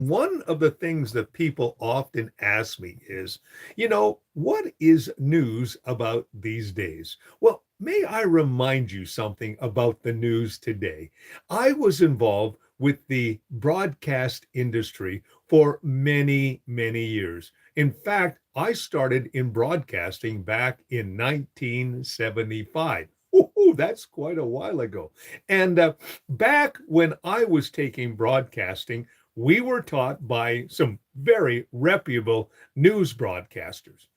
One of the things that people often ask me is, what is news about these days? Well, may I remind you something about the news today? I was involved with the broadcast industry for many, many years. In fact, I started in broadcasting back in 1975. Ooh, that's quite a while ago. And back when I was taking broadcasting, we were taught by some very reputable news broadcasters.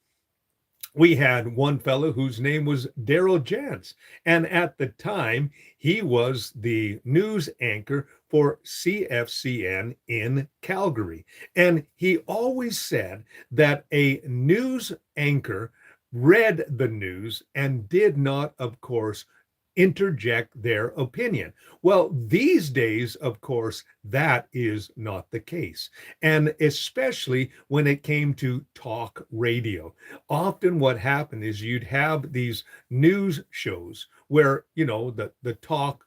We had one fellow whose name was Daryl Jantz, and at the time, he was the news anchor for CFCN in Calgary. And he always said that a news anchor read the news and did not, of course, interject their opinion. Well, these days, of course, that is not the case. And especially when it came to talk radio. Often what happened is you'd have these news shows where, the talk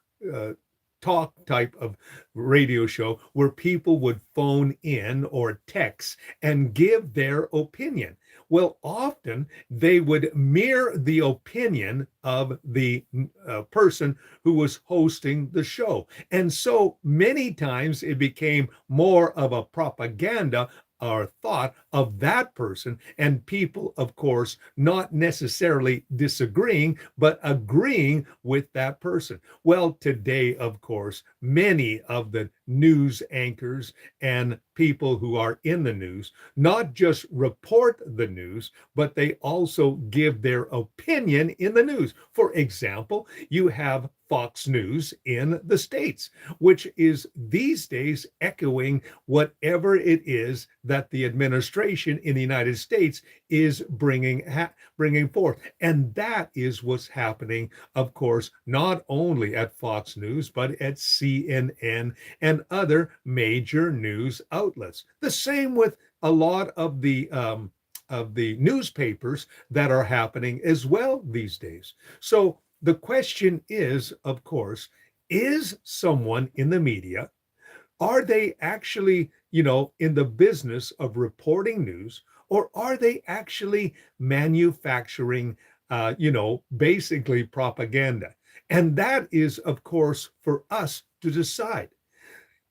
type of radio show where people would phone in or text and give their opinion. Well, often they would mirror the opinion of the person who was hosting the show. And so many times it became more of a propaganda or thought of that person, and people, of course, not necessarily disagreeing, but agreeing with that person. Well, today, of course, many of the news anchors and people who are in the news not just report the news, but they also give their opinion in the news. For example, you have Fox News in the States, which is these days echoing whatever it is that the administration in the United States is bringing forth. And that is what's happening, of course, not only at Fox News, but at CNN and other major news outlets. The same with a lot of the newspapers that are happening as well these days. So the question is, of course, is someone in the media, are they actually, in the business of reporting news, or are they actually manufacturing, basically propaganda? And that is, of course, for us to decide.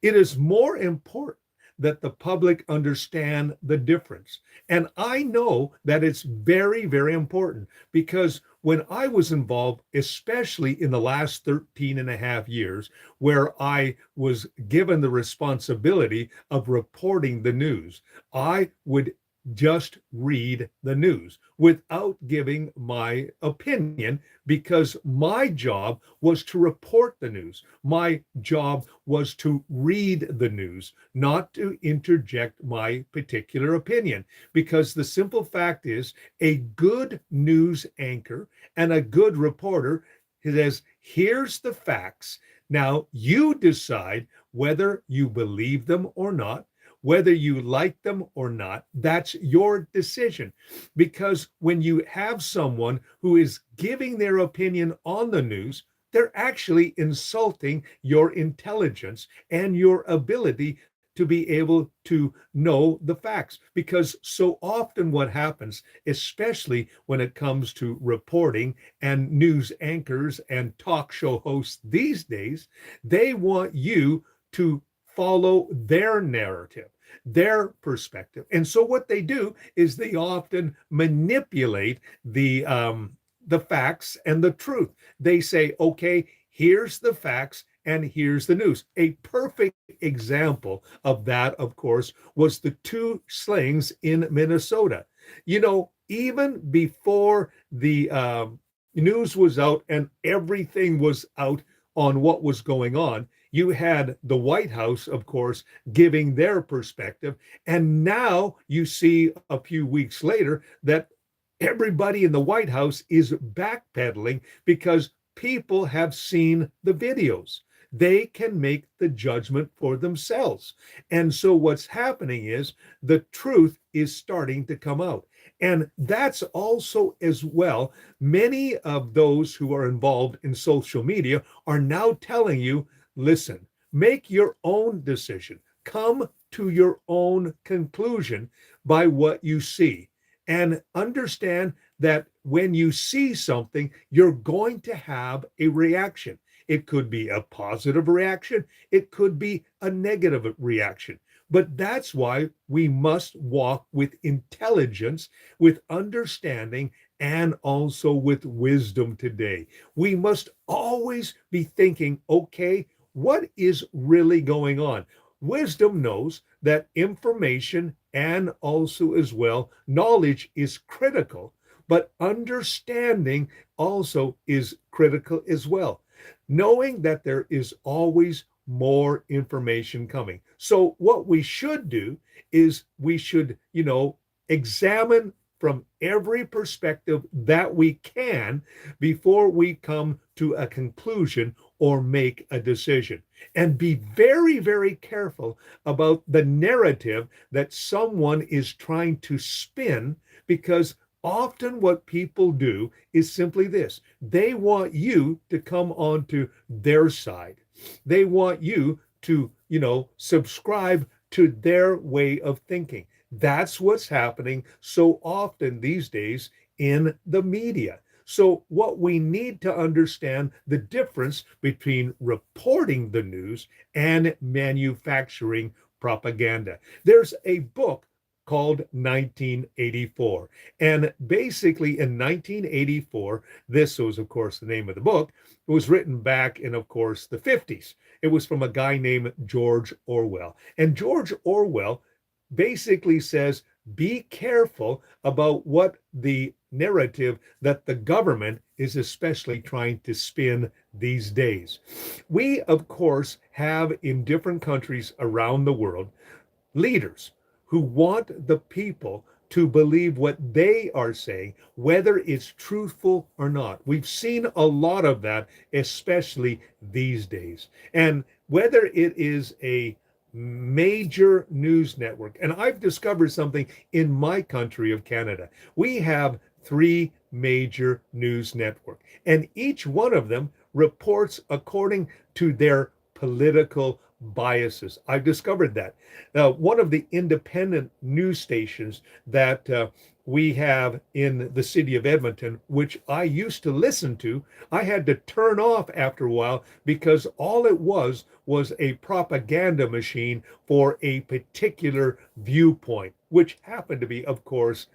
It is more important that the public understand the difference. And I know that it's very, very important because when I was involved, especially in the last 13 and a half years, where I was given the responsibility of reporting the news, I would just read the news without giving my opinion because my job was to report the news. My job was to read the news, not to interject my particular opinion. Because the simple fact is, a good news anchor and a good reporter says, here's the facts. Now you decide whether you believe them or not, whether you like them or not. That's your decision. Because when you have someone who is giving their opinion on the news, they're actually insulting your intelligence and your ability to be able to know the facts. Because so often what happens, especially when it comes to reporting and news anchors and talk show hosts these days, they want you to follow their narrative, their perspective. And so what they do is they often manipulate the facts and the truth. They say, okay, here's the facts and here's the news. A perfect example of that, of course, was the two slings in Minnesota. Even before the news was out and everything was out on what was going on, you had the White House, of course, giving their perspective. And now you see a few weeks later that everybody in the White House is backpedaling because people have seen the videos. They can make the judgment for themselves. And so what's happening is the truth is starting to come out. And that's also, as well, many of those who are involved in social media are now telling you, listen, make your own decision. Come to your own conclusion by what you see. And understand that when you see something, you're going to have a reaction. It could be a positive reaction, it could be a negative reaction. But that's why we must walk with intelligence, with understanding, and also with wisdom today. We must always be thinking, okay, what is really going on? Wisdom knows that information and also as well knowledge is critical, but understanding also is critical as well. Knowing that there is always more information coming. So what we should do is we should, examine from every perspective that we can before we come to a conclusion or make a decision. And be very, very careful about the narrative that someone is trying to spin, because often what people do is simply this: they want you to come onto their side. They want you to, subscribe to their way of thinking. That's what's happening so often these days in the media. So, what we need to understand the difference between reporting the news and manufacturing propaganda. There's a book called 1984. And basically, in 1984, this was, of course, the name of the book. It was written back in, of course, the 50s. It was from a guy named George Orwell. And George Orwell basically says, be careful about what the narrative that the government is especially trying to spin these days. We, of course, have in different countries around the world leaders who want the people to believe what they are saying, whether it's truthful or not. We've seen a lot of that, especially these days. And whether it is a major news network, and I've discovered something in my country of Canada. We have three major news networks, and each one of them reports according to their political biases. I've discovered that. One of the independent news stations that we have in the city of Edmonton, which I used to listen to, I had to turn off after a while because all it was a propaganda machine for a particular viewpoint, which happened to be, of course,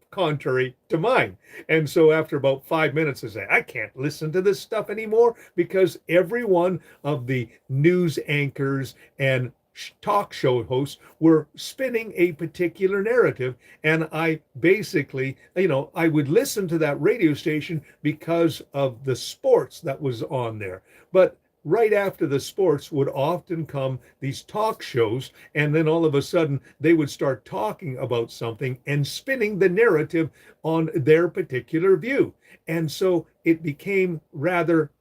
contrary to mine. And so after about 5 minutes, I say, I can't listen to this stuff anymore, because every one of the news anchors and talk show hosts were spinning a particular narrative. And I basically, I would listen to that radio station because of the sports that was on there. But right after the sports would often come these talk shows, and then all of a sudden they would start talking about something and spinning the narrative on their particular view. And so it became rather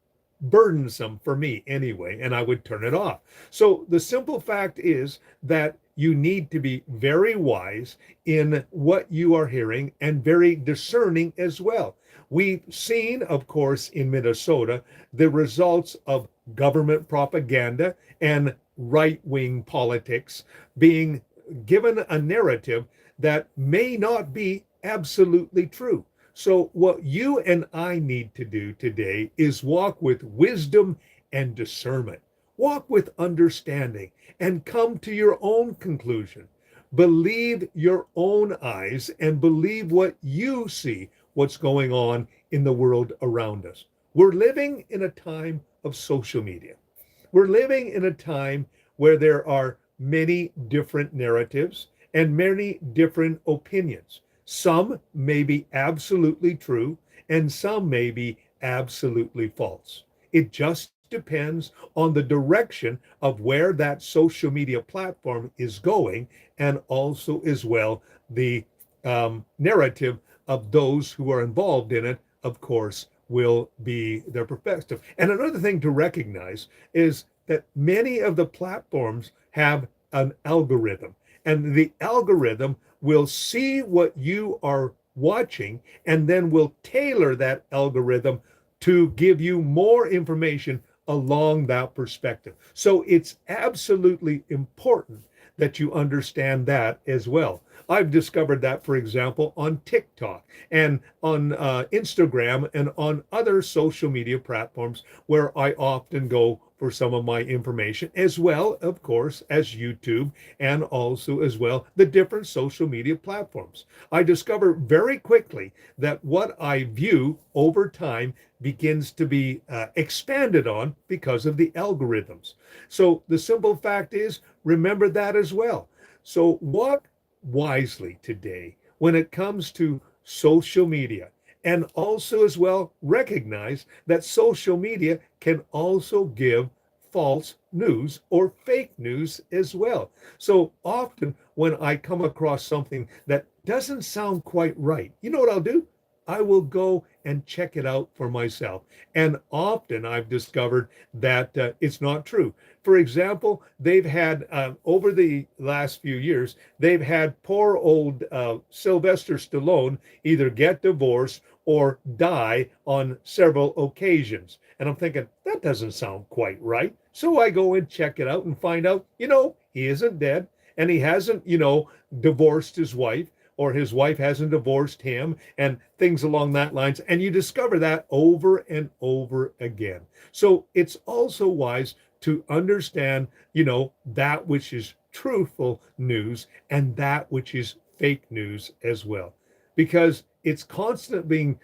burdensome for me anyway, and I would turn it off. So the simple fact is that you need to be very wise in what you are hearing and very discerning as well. We've seen, of course, in Minnesota, the results of government propaganda and right-wing politics being given a narrative that may not be absolutely true. So what you and I need to do today is walk with wisdom and discernment. Walk with understanding and come to your own conclusion. Believe your own eyes and believe what you see, what's going on in the world around us. We're living in a time of social media. We're living in a time where there are many different narratives and many different opinions. Some may be absolutely true, and some may be absolutely false. It just depends on the direction of where that social media platform is going, and also as well the narrative of those who are involved in it, of course, will be their perspective. And another thing to recognize is that many of the platforms have an algorithm, and the algorithm will see what you are watching and then will tailor that algorithm to give you more information along that perspective. So it's absolutely important that you understand that as well. I've discovered that, for example, on TikTok and on Instagram and on other social media platforms where I often go for some of my information, as well, of course, as YouTube and also as well the different social media platforms. I discover very quickly that what I view over time begins to be expanded on because of the algorithms. So the simple fact is, remember that as well. So walk wisely today when it comes to social media. And also, as well, recognize that social media can also give false news or fake news as well. So often, when I come across something that doesn't sound quite right, you know what I'll do? I will go and check it out for myself. And often I've discovered that it's not true. For example, they've had over the last few years, they've had poor old Sylvester Stallone either get divorced or die on several occasions. And I'm thinking, that doesn't sound quite right. So I go and check it out and find out, he isn't dead and he hasn't, divorced his wife or his wife hasn't divorced him and things along that lines. And you discover that over and over again. So it's also wise to understand, that which is truthful news and that which is fake news as well, because it's constant being,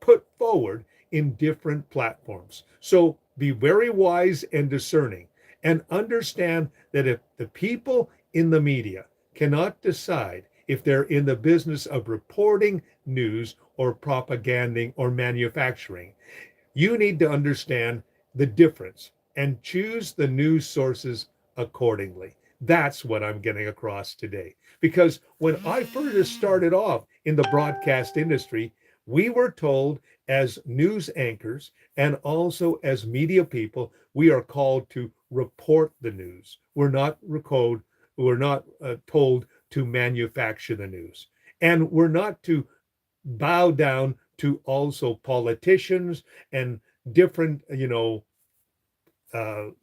put forward in different platforms. So be very wise and discerning and understand that if the people in the media cannot decide if they're in the business of reporting news or propaganding or manufacturing, you need to understand the difference and choose the news sources accordingly. That's what I'm getting across today. Because when I first started off in the broadcast industry, we were told as news anchors and also as media people, we are called to report the news. We're not told to manufacture the news. And we're not to bow down to also politicians and different,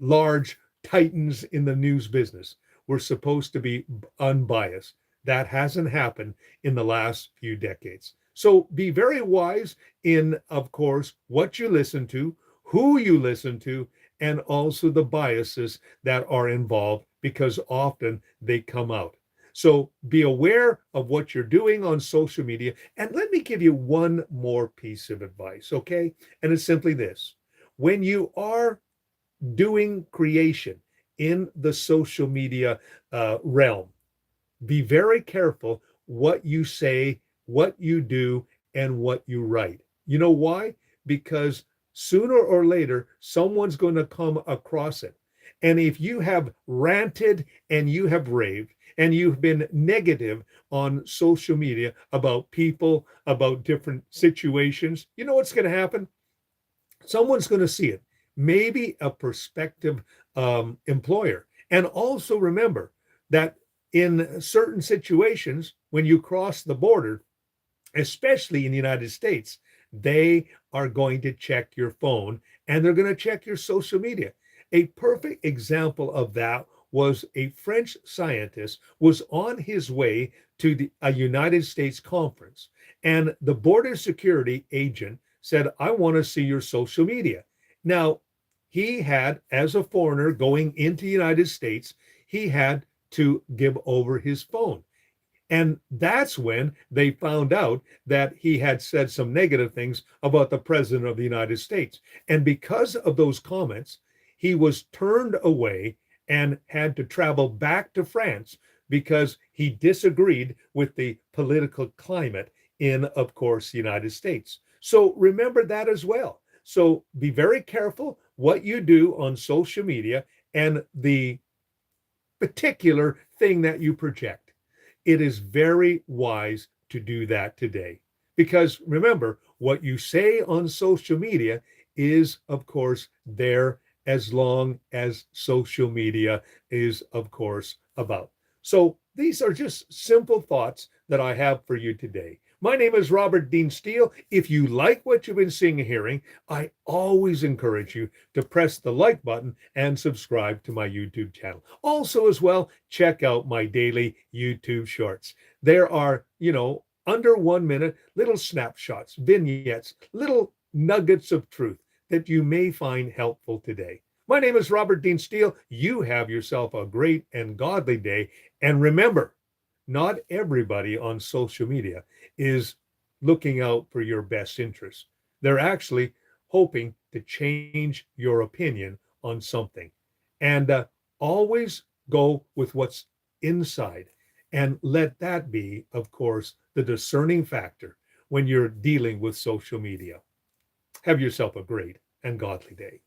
large titans in the news business. We're supposed to be unbiased. That hasn't happened in the last few decades. So be very wise in, of course, what you listen to, who you listen to, and also the biases that are involved because often they come out. So be aware of what you're doing on social media. And let me give you one more piece of advice, okay? And it's simply this: when you are doing creation in the social media realm, be very careful what you say, what you do, and what you write. You know why? Because sooner or later, someone's going to come across it. And if you have ranted and you have raved and you've been negative on social media about people, about different situations, you know what's going to happen? Someone's going to see it, maybe a prospective employer. And also remember that in certain situations, when you cross the border, especially in the United States, they are going to check your phone and they're going to check your social media. A perfect example of that was a French scientist was on his way to a United States conference, and the border security agent said, I want to see your social media. Now, he had, as a foreigner going into the United States, he had to give over his phone. And that's when they found out that he had said some negative things about the president of the United States. And because of those comments, he was turned away and had to travel back to France because he disagreed with the political climate in, of course, the United States. So remember that as well. So be very careful what you do on social media and the particular thing that you project. It is very wise to do that today. Because remember, what you say on social media is, of course, there as long as social media is, of course, about. So these are just simple thoughts that I have for you today. My name is Robert Dean Steele. If you like what you've been seeing and hearing, I always encourage you to press the like button and subscribe to my YouTube channel. Also, as well, check out my daily YouTube shorts. There are, under 1 minute little snapshots, vignettes, little nuggets of truth that you may find helpful today. My name is Robert Dean Steele. You have yourself a great and godly day. And remember, not everybody on social media is looking out for your best interests. They're actually hoping to change your opinion on something. And always go with what's inside and let that be, of course, the discerning factor when you're dealing with social media. Have yourself a great and godly day.